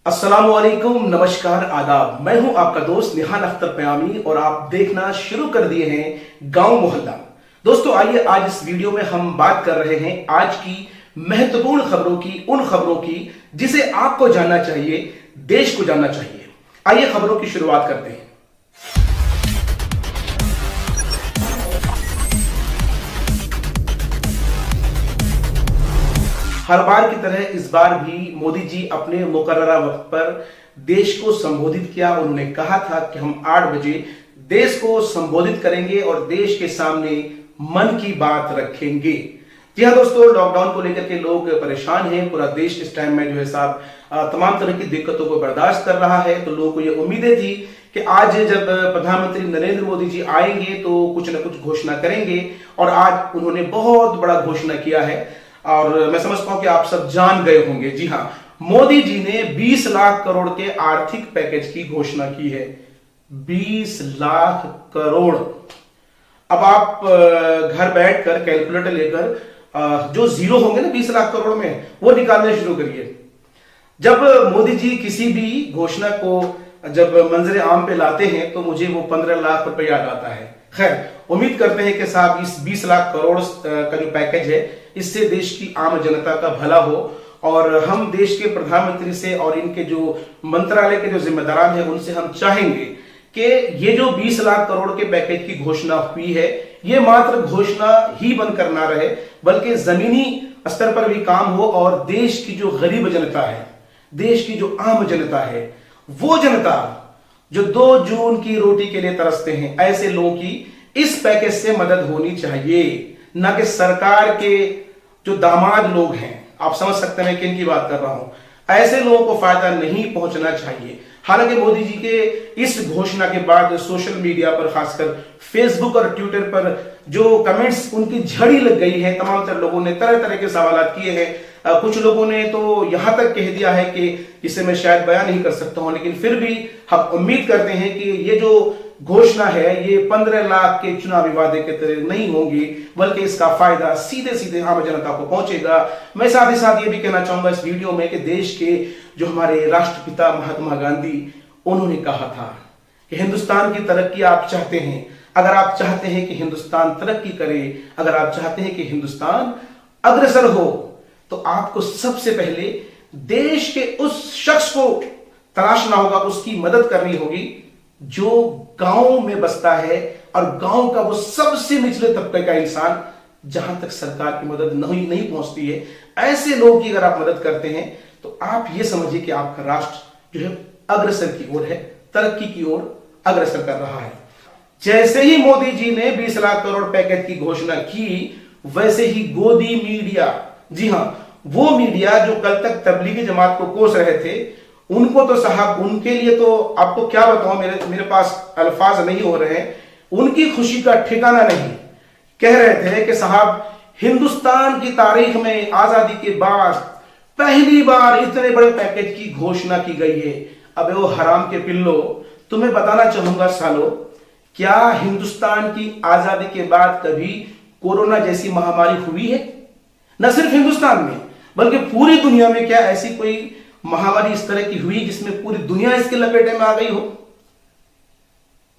अस्सलामुअलैकुम, नमस्कार, आदाब। मैं हूं आपका दोस्त निहाल अख्तर पयामी और आप देखना शुरू कर दिए हैं गांव मोहल्ला। दोस्तों आइए आज इस वीडियो में हम बात कर रहे हैं आज की महत्वपूर्ण खबरों की, उन खबरों की जिसे आपको जानना चाहिए, देश को जानना चाहिए। आइए खबरों की शुरुआत करते हैं। हर बार की तरह इस बार भी मोदी जी अपने मुकर्ररा वक्त पर देश को संबोधित किया। उन्होंने कहा था कि हम 8 बजे देश को संबोधित करेंगे और देश के सामने मन की बात रखेंगे। जी हाँ दोस्तों, लॉकडाउन को लेकर के लोग परेशान हैं। पूरा देश इस टाइम में जो है साहब तमाम तरह की दिक्कतों को बर्दाश्त कर रहा है। तो लोगों को ये उम्मीदें थी कि आज जब प्रधानमंत्री नरेंद्र मोदी जी आएंगे तो कुछ न कुछ घोषणा करेंगे, और आज उन्होंने बहुत बड़ा घोषणा किया है और मैं समझता हूं कि आप सब जान गए होंगे। जी हां, मोदी जी ने 20 लाख करोड़ के आर्थिक पैकेज की घोषणा की है। 20 लाख करोड़। अब आप घर बैठकर कैलकुलेटर लेकर जो जीरो होंगे ना 20 लाख करोड़ में, वो निकालने शुरू करिए। जब मोदी जी किसी भी घोषणा को जब मंजर आम पे लाते हैं तो मुझे वो 15 लाख रुपए याद आता है। खैर, उम्मीद करते हैं कि साहब इस 20 लाख करोड़ का जो पैकेज है इससे देश की आम जनता का भला हो, और हम देश के प्रधानमंत्री से और इनके जो मंत्रालय के जो जिम्मेदारान हैं उनसे हम चाहेंगे कि ये जो 20 लाख करोड़ के पैकेज की घोषणा हुई है ये मात्र घोषणा ही बनकर ना रहे, बल्कि जमीनी स्तर पर भी काम हो और देश की जो गरीब जनता है, देश की जो आम जनता है, वो जनता जो 2 जून की रोटी के लिए तरसते हैं, ऐसे लोगों की इस पैकेज से मदद होनी चाहिए। ना कि सरकार के जो दामाद लोग हैं, आप समझ सकते हैं किन की बात कर रहा हूं, ऐसे लोगों को फायदा नहीं पहुंचना चाहिए। हालांकि मोदी जी के इस घोषणा के बाद सोशल मीडिया पर, खासकर फेसबुक और ट्विटर पर जो कमेंट्स उनकी झड़ी लग गई है, तमाम तरह लोगों ने तरह तरह के सवाल किए हैं। कुछ लोगों ने तो यहां तक कह दिया है कि इसे मैं शायद बयान नहीं कर सकता हूं, लेकिन फिर भी हम उम्मीद करते हैं कि ये जो घोषणा है ये 15 लाख के चुनावी वादे के तरह नहीं होंगी, बल्कि इसका फायदा सीधे सीधे आम जनता को पहुंचेगा। मैं साथ ही साथ ये भी कहना चाहूंगा इस वीडियो में कि देश के जो हमारे राष्ट्रपिता महात्मा गांधी, उन्होंने कहा था कि हिंदुस्तान की तरक्की आप चाहते हैं, अगर आप चाहते हैं कि हिंदुस्तान तरक्की करे, अगर आप चाहते हैं कि हिंदुस्तान अग्रसर हो, तो आपको सबसे पहले देश के उस शख्स को तलाशना होगा, उसकी मदद करनी होगी जो गांव में बसता है, और गांव का वो सबसे निचले तबके का इंसान जहां तक सरकार की मदद नहीं पहुंचती है। ऐसे लोगों की अगर आप मदद करते हैं तो आप ये समझिए कि आपका राष्ट्र जो है अग्रसर की ओर है, तरक्की की ओर अग्रसर कर रहा है। जैसे ही मोदी जी ने 20 लाख करोड़ पैकेज की घोषणा की, वैसे ही गोदी मीडिया, जी हां, वो मीडिया जो कल तक तबलीगी जमात को कोस रहे थे, उनको तो साहब, उनके लिए तो आपको क्या बताऊं, मेरे पास अल्फाज नहीं हो रहे हैं। उनकी खुशी का ठिकाना नहीं। कह रहे थे कि साहब हिंदुस्तान की तारीख में आजादी के बाद पहली बार इतने बड़े पैकेज की घोषणा की गई है। अब वो हराम के पिल्लो, तुम्हें बताना चाहूंगा सालो, क्या हिंदुस्तान की आजादी के बाद कभी कोरोना जैसी महामारी हुई है? न सिर्फ हिंदुस्तान में बल्कि पूरी दुनिया में क्या ऐसी कोई महामारी इस तरह की हुई जिसमें पूरी दुनिया इसके लपेटे में आ गई हो?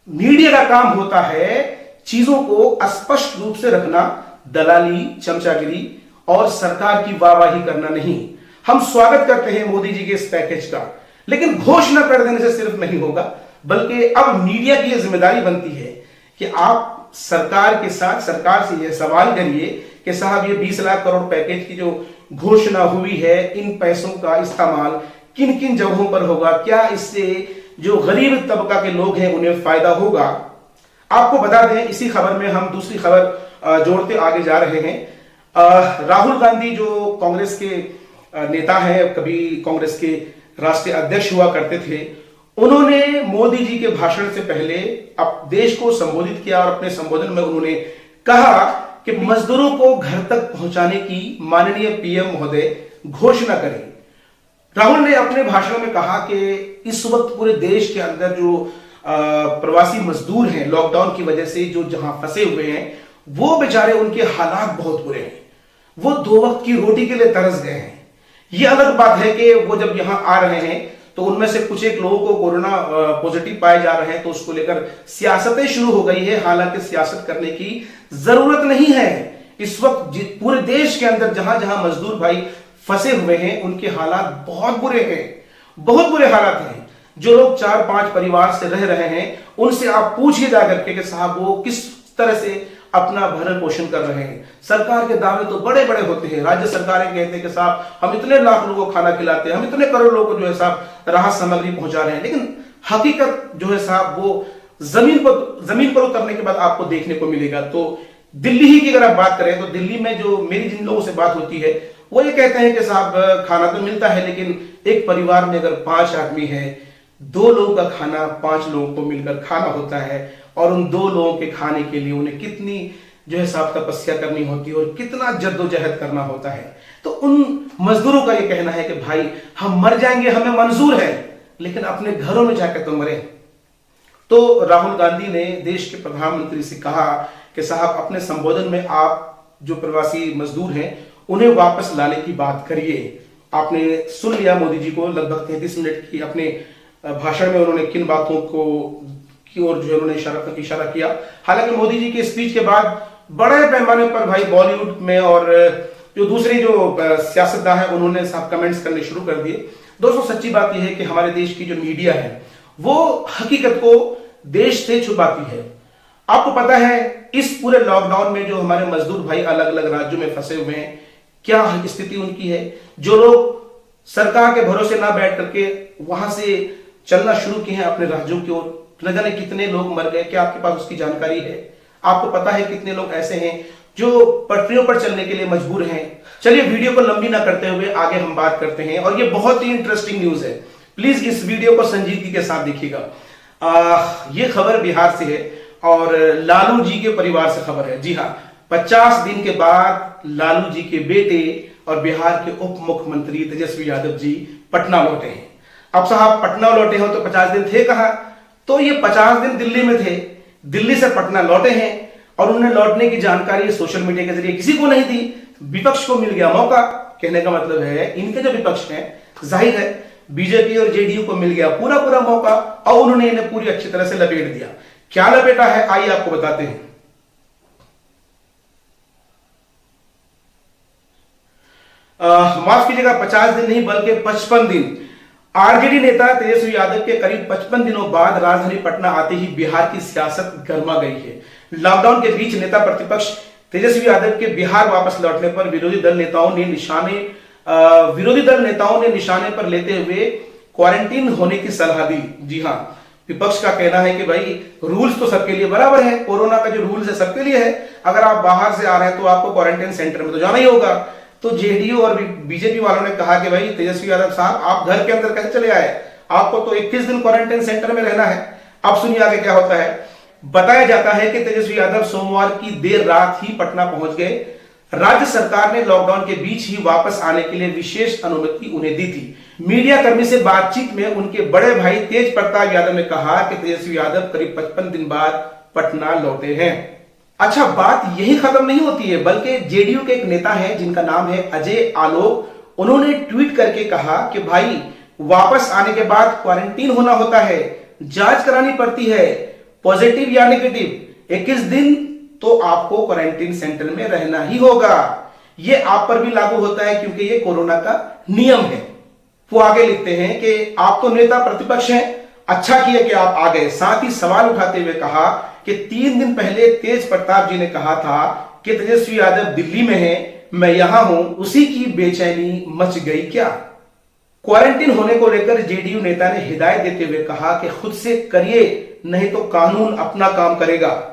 मीडिया का काम होता है चीजों को स्पष्ट रूप से रखना, दलाली, चमचागिरी और सरकार की वाहवाही करना नहीं। हम स्वागत करते हैं मोदी जी के इस पैकेज का, लेकिन घोषणा कर देने से सिर्फ नहीं होगा, बल्कि अब मीडिया की यह जिम्मेदारी बनती है कि आप सरकार के साथ, सरकार से यह सवाल करिए कि साहब ये 20 लाख करोड़ पैकेज की जो घोषणा हुई है, इन पैसों का इस्तेमाल किन किन जगहों पर होगा, क्या इससे जो गरीब तबका के लोग हैं उन्हें फायदा होगा। आपको बता दें, इसी खबर में हम दूसरी खबर जोड़ते आगे जा रहे हैं। राहुल गांधी जो कांग्रेस के नेता हैं, कभी कांग्रेस के राष्ट्रीय अध्यक्ष हुआ करते थे, उन्होंने मोदी जी के भाषण से पहले अब देश को संबोधित किया और अपने संबोधन में उन्होंने कहा कि मजदूरों को घर तक पहुंचाने की माननीय पीएम महोदय घोषणा करें। राहुल ने अपने भाषण में कहा कि इस वक्त पूरे देश के अंदर जो प्रवासी मजदूर हैं, लॉकडाउन की वजह से जो जहां फंसे हुए हैं, वो बेचारे, उनके हालात बहुत बुरे हैं। वो 2 वक्त की रोटी के लिए तरस गए हैं। ये अलग बात है कि वो जब यहां आ रहे हैं तो उनमें से कुछ एक लोगों को कोरोना पॉजिटिव पाए जा रहे हैं, तो उसको लेकर सियासतें शुरू हो गई है। हालांकि सियासत करने की जरूरत नहीं है। इस वक्त पूरे देश के अंदर जहां जहां मजदूर भाई फंसे हुए हैं, उनके हालात बहुत बुरे हैं, बहुत बुरे हालात हैं। जो लोग 4-5 परिवार से रह रहे हैं, उनसे आप पूछिए जाकर के साहब वो किस तरह से अपना भरण पोषण कर रहे हैं। सरकार के दावे तो बड़े बड़े होते हैं, राज्य सरकारें कहते हैं कि साहब हम इतने लाख लोगों को खाना खिलाते हैं, हम इतने करोड़ लोगों को जो है साहब राहत सामग्री पहुंचा रहे हैं, लेकिन हकीकत जो है साहब वो जमीन पर उतरने के बाद आपको देखने को मिलेगा। तो दिल्ली ही की अगर आप बात करें, तो दिल्ली में जो मेरी जिन लोगों से बात होती है, वो ये कहते हैं कि साहब खाना तो मिलता है, लेकिन एक परिवार में अगर 5 आदमी है, 2 लोगों का खाना 5 लोगों को मिलकर खाना होता है, और उन 2 लोगों के खाने के लिए उन्हें कितनी जो है साहब तपस्या करनी होती है और कितना जद्दोजहद करना होता है। तो उन मजदूरों का ये कहना है कि भाई हम मर जाएंगे, हमें मंजूर है, लेकिन अपने घरों में जाकर तो मरे। तो राहुल गांधी ने देश के प्रधानमंत्री से कहा कि साहब अपने संबोधन में आप जो प्रवासी मजदूर हैं उन्हें वापस लाने की बात करिए। आपने सुन लिया मोदी जी को, लगभग 33 मिनट की अपने भाषण में उन्होंने किन बातों को की ओर जो है उन्होंने इशारा किया। हालांकि मोदी जी के स्पीच के बाद बड़े पैमाने पर भाई बॉलीवुड में और जो दूसरे जो सियासतदान है उन्होंने साहब कमेंट्स करने शुरू कर दिए। दोस्तों सच्ची बात यह है कि हमारे देश की जो मीडिया है वो हकीकत को देश से छुपाती है। आपको पता है इस पूरे लॉकडाउन में जो हमारे मजदूर भाई अलग अलग राज्यों में फंसे हुए हैं, क्या स्थिति उनकी है। जो लोग सरकार के भरोसे ना बैठ करके वहां से चलना शुरू किए हैं अपने राज्यों की ओर, न जाने कितने लोग मर गए, क्या आपके पास उसकी जानकारी है? आपको पता है कितने लोग ऐसे हैं जो पटरियों पर चलने के लिए मजबूर हैं? चलिए वीडियो को लंबी ना करते हुए आगे हम बात करते हैं, और ये बहुत ही इंटरेस्टिंग न्यूज है। प्लीज इस वीडियो को संजीदगी के साथ देखिएगा। ये खबर बिहार से है और लालू जी के परिवार से खबर है। जी हाँ, 50 दिन के बाद लालू जी के बेटे और बिहार के उप मुख्यमंत्री तेजस्वी यादव जी पटना लौटे हैं। अब साहब पटना लौटे हो तो 50 दिन थे कहां? तो ये 50 दिन दिल्ली में थे, दिल्ली से पटना लौटे हैं, और उन्हें लौटने की जानकारी सोशल मीडिया के जरिए किसी को नहीं थी। विपक्ष को मिल गया मौका। कहने का मतलब है इनके जो विपक्ष हैं, जाहिर है बीजेपी और जेडीयू को मिल गया पूरा मौका, और उन्होंने इन्हें पूरी अच्छी तरह से लपेट दिया। क्या लपेटा है आइए आपको बताते हैं। माफ कीजिएगा, 50 दिन नहीं बल्कि 55 दिन। आरजेडी नेता तेजस्वी यादव के करीब 55 दिनों बाद राजधानी पटना आते ही बिहार की सियासत गर्मा गई है। लॉकडाउन के बीच नेता प्रतिपक्ष तेजस्वी यादव के बिहार वापस लौटने पर विरोधी दल नेताओं ने निशाने पर लेते हुए क्वारंटीन होने की सलाह दी। जी हां, विपक्ष का कहना है कि भाई रूल्स तो सबके लिए बराबर है, कोरोना का जो रूल्स है सबके लिए है। अगर आप बाहर से आ रहे हैं तो आपको क्वारंटाइन सेंटर में तो जाना ही होगा। तो जेडीयू और बीजेपी वालों ने कहा कि भाई तेजस्वी यादव साहब आप घर के अंदर कैसे चले आए, आपको तो 21 दिन क्वारंटाइन सेंटर में रहना है। अब सुनिए आगे क्या होता है। बताया जाता है कि तेजस्वी यादव सोमवार की देर रात ही पटना पहुंच गए। राज्य सरकार ने लॉकडाउन के बीच ही वापस आने के लिए विशेष अनुमति उन्हें दी थी। मीडिया कर्मी से बातचीत में उनके बड़े भाई तेज प्रताप यादव ने कहा कि तेजस्वी यादव करीब 55 दिन बाद पटना लौटे हैं। अच्छा, बात यही खत्म नहीं होती है, बल्कि जेडीयू के एक नेता है जिनका नाम है अजय आलोक। उन्होंने ट्वीट करके कहा कि भाई वापस आने के बाद क्वारंटीन होना होता है, जांच करानी पड़ती है, पॉजिटिव या नेगेटिव 21 दिन तो आपको क्वारंटीन सेंटर में रहना ही होगा। यह आप पर भी लागू होता है क्योंकि यह कोरोना का नियम है। वो आगे लिखते हैं कि आप तो नेता प्रतिपक्ष हैं, अच्छा किया कि आप आ गए। साथ ही सवाल उठाते हुए कहा कि 3 दिन पहले तेज प्रताप जी ने कहा था कि तेजस्वी यादव दिल्ली में है, मैं यहां हूं, उसी की बेचैनी मच गई क्या? क्वारंटीन होने को लेकर जेडीयू नेता ने हिदायत देते हुए कहा कि खुद से करिए, नहीं तो कानून अपना काम करेगा।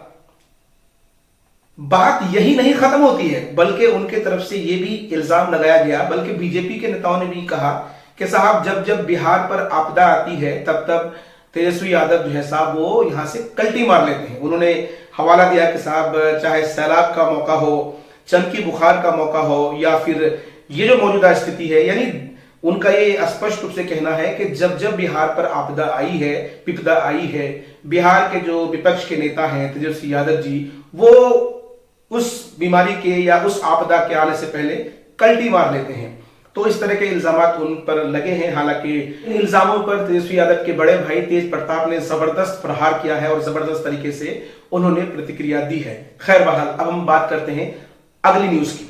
बात यही नहीं खत्म होती है, बल्कि उनके तरफ से यह भी इल्जाम लगाया गया, बल्कि बीजेपी के नेताओं ने भी कहा कि साहब जब जब बिहार पर आपदा आती है तब तब तेजस्वी यादव जो है साहब वो यहां से कल्टी मार लेते हैं। उन्होंने हवाला दिया कि साहब चाहे सैलाब का मौका हो, चमकी बुखार का मौका हो, या फिर ये जो मौजूदा स्थिति है, यानी उनका ये स्पष्ट रूप से कहना है कि जब जब बिहार पर आपदा आई है, विपदा आई है, बिहार के जो विपक्ष के नेता हैं तेजस्वी यादव जी, वो उस बीमारी के या उस आपदा के आने से पहले कल्टी मार लेते हैं। तो इस तरह के इल्जामात उन पर लगे हैं। हालांकि इन इल्जामों पर तेजस्वी यादव के बड़े भाई तेज प्रताप ने जबरदस्त प्रहार किया है और जबरदस्त तरीके से उन्होंने प्रतिक्रिया दी है। खैर बहरहाल अब हम बात करते हैं अगली न्यूज की।